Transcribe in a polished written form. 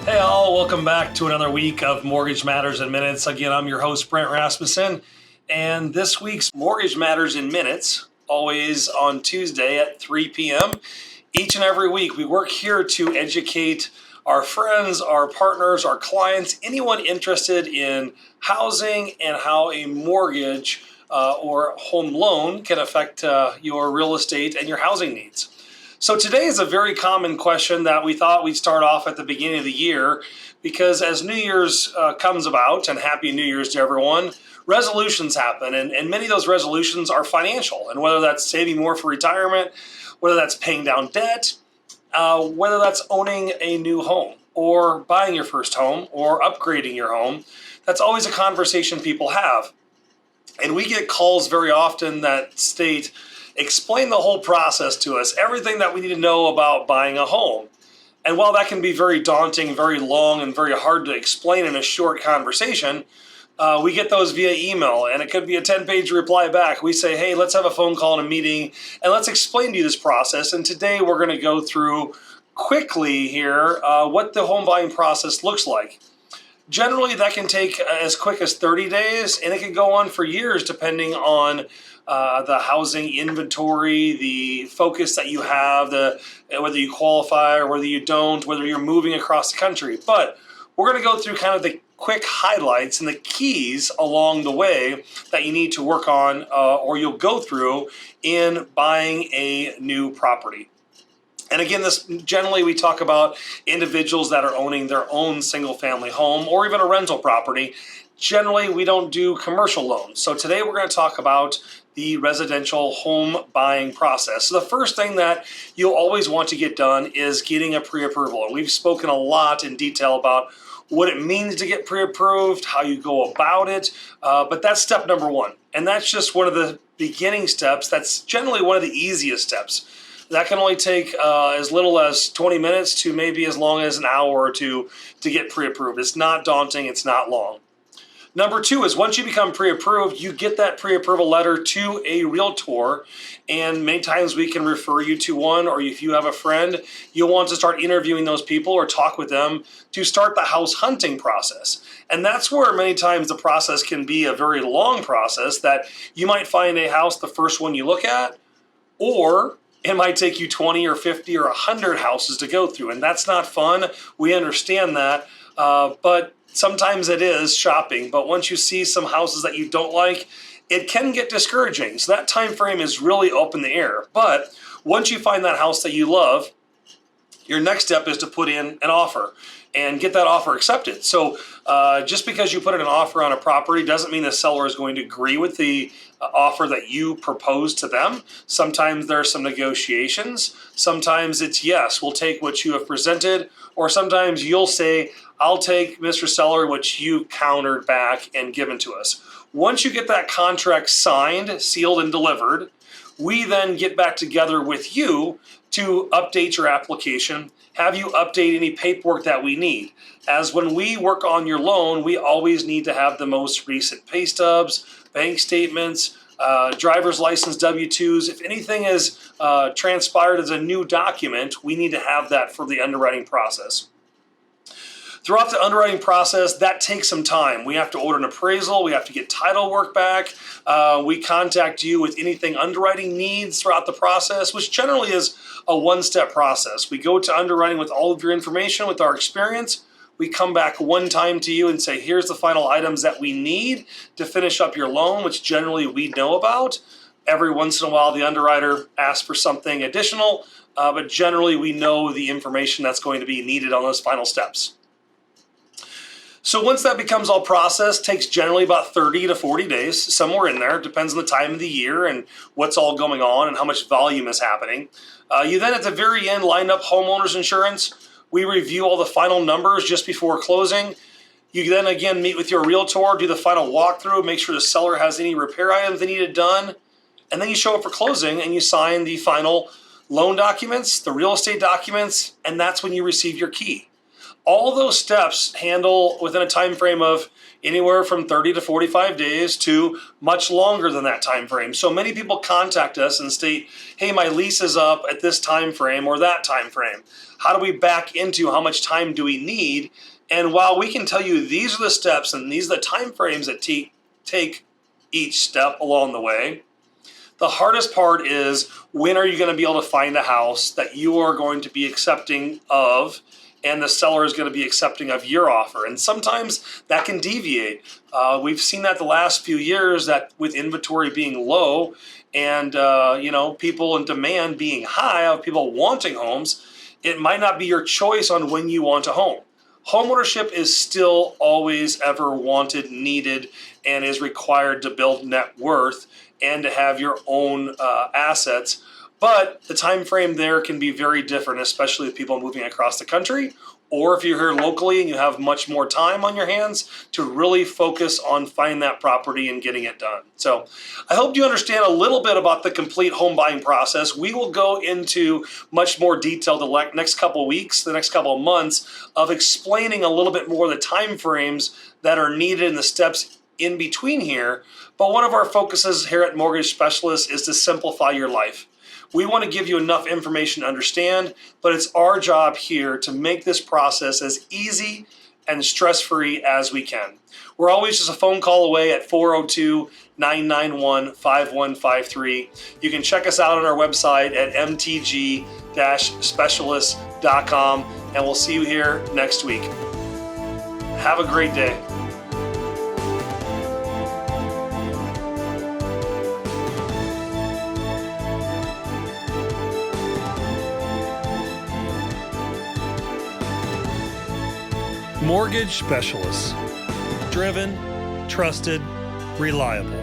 Hey all, welcome back to another week of Mortgage Matters in Minutes. Again, I'm your host, Brent Rasmussen, and this week's Mortgage Matters in Minutes, always on Tuesday at 3 p.m. Each and every week, we work here to educate our friends, our partners, our clients, anyone interested in housing and how a mortgage or home loan can affect your real estate and your housing needs. So today is a very common question that we thought we'd start off at the beginning of the year because as New Year's comes about, and Happy New Year's to everyone, resolutions happen, and many of those resolutions are financial. And whether that's saving more for retirement, whether that's paying down debt, whether that's owning a new home or buying your first home or upgrading your home, that's always a conversation people have. And we get calls very often that state, explain the whole process to us, everything that we need to know about buying a home. And while that can be very daunting, very long, and very hard to explain in a short conversation, we get those via email, and it could be a 10-page reply back. We say, hey, let's have a phone call and a meeting, and let's explain to you this process. And today we're going to go through quickly here what the home buying process looks like. Generally, that can take as quick as 30 days, and it can go on for years depending on the housing inventory, the focus that you have, whether you qualify or whether you don't, whether you're moving across the country. But we're going to go through kind of the quick highlights and the keys along the way that you need to work on or you'll go through in buying a new property. And again, this generally we talk about individuals that are owning their own single family home or even a rental property. Generally, we don't do commercial loans. So today we're going to talk about the residential home buying process. So the first thing that you'll always want to get done is getting a pre-approval. And we've spoken a lot in detail about what it means to get pre-approved, how you go about it, but that's step number one. And that's just one of the beginning steps. That's generally one of the easiest steps. That can only take as little as 20 minutes to maybe as long as an hour or two to get pre-approved. It's not daunting, it's not long. Number two is once you become pre-approved, you get that pre-approval letter to a realtor, and many times we can refer you to one, or if you have a friend, you'll want to start interviewing those people or talk with them to start the house hunting process. And that's where many times the process can be a very long process that you might find a house the first one you look at, or it might take you 20 or 50 or 100 houses to go through, and that's not fun. We understand that, but sometimes it is shopping. But once you see some houses that you don't like, it can get discouraging. So that time frame is really up in the air. But once you find that house that you love, your next step is to put in an offer and get that offer accepted. So just because you put in an offer on a property doesn't mean the seller is going to agree with the offer that you propose to them. Sometimes there are some negotiations. Sometimes it's yes, we'll take what you have presented, or sometimes you'll say, I'll take, Mr. Seller, what you countered back and given to us. Once you get that contract signed, sealed, and delivered, we then get back together with you to update your application, have you update any paperwork that we need. As when we work on your loan, we always need to have the most recent pay stubs, bank statements, driver's license, W-2s. If anything is transpired as a new document, we need to have that for the underwriting process. Throughout the underwriting process, that takes some time. We have to order an appraisal. We have to get title work back. We contact you with anything underwriting needs throughout the process, which generally is a one-step process. We go to underwriting with all of your information, with our experience. We come back one time to you and say, here's the final items that we need to finish up your loan, which generally we know about. Every once in a while, the underwriter asks for something additional, but generally we know the information that's going to be needed on those final steps. So once that becomes all processed, takes generally about 30 to 40 days, somewhere in there. Depends on the time of the year and what's all going on and how much volume is happening. You then at the very end line up homeowners insurance. We review all the final numbers just before closing. You then again meet with your realtor, do the final walkthrough, make sure the seller has any repair items they needed done. And then you show up for closing and you sign the final loan documents, the real estate documents, and that's when you receive your key. All those steps handle within a time frame of anywhere from 30 to 45 days to much longer than that time frame. So many people contact us and state, hey, my lease is up at this time frame or that time frame. How do we back into how much time do we need? And while we can tell you these are the steps and these are the time frames that take each step along the way, the hardest part is, when are you going to be able to find a house that you are going to be accepting of and the seller is going to be accepting of your offer? And sometimes that can deviate. We've seen that the last few years, that with inventory being low and people in demand being high, of people wanting homes, it might not be your choice on when you want a home. Homeownership is still always ever wanted, needed, and is required to build net worth and to have your own assets. But the time frame there can be very different, especially with people moving across the country, or if you're here locally and you have much more time on your hands to really focus on finding that property and getting it done. So I hope you understand a little bit about the complete home buying process. We will go into much more detail the next couple of weeks, the next couple of months, of explaining a little bit more of the time frames that are needed and the steps in between here. But one of our focuses here at Mortgage Specialists is to simplify your life. We want to give you enough information to understand, but it's our job here to make this process as easy and stress-free as we can. We're always just a phone call away at 402-991-5153. You can check us out on our website at mtg-specialist.com, and we'll see you here next week. Have a great day. Mortgage Specialists. Driven, trusted, reliable.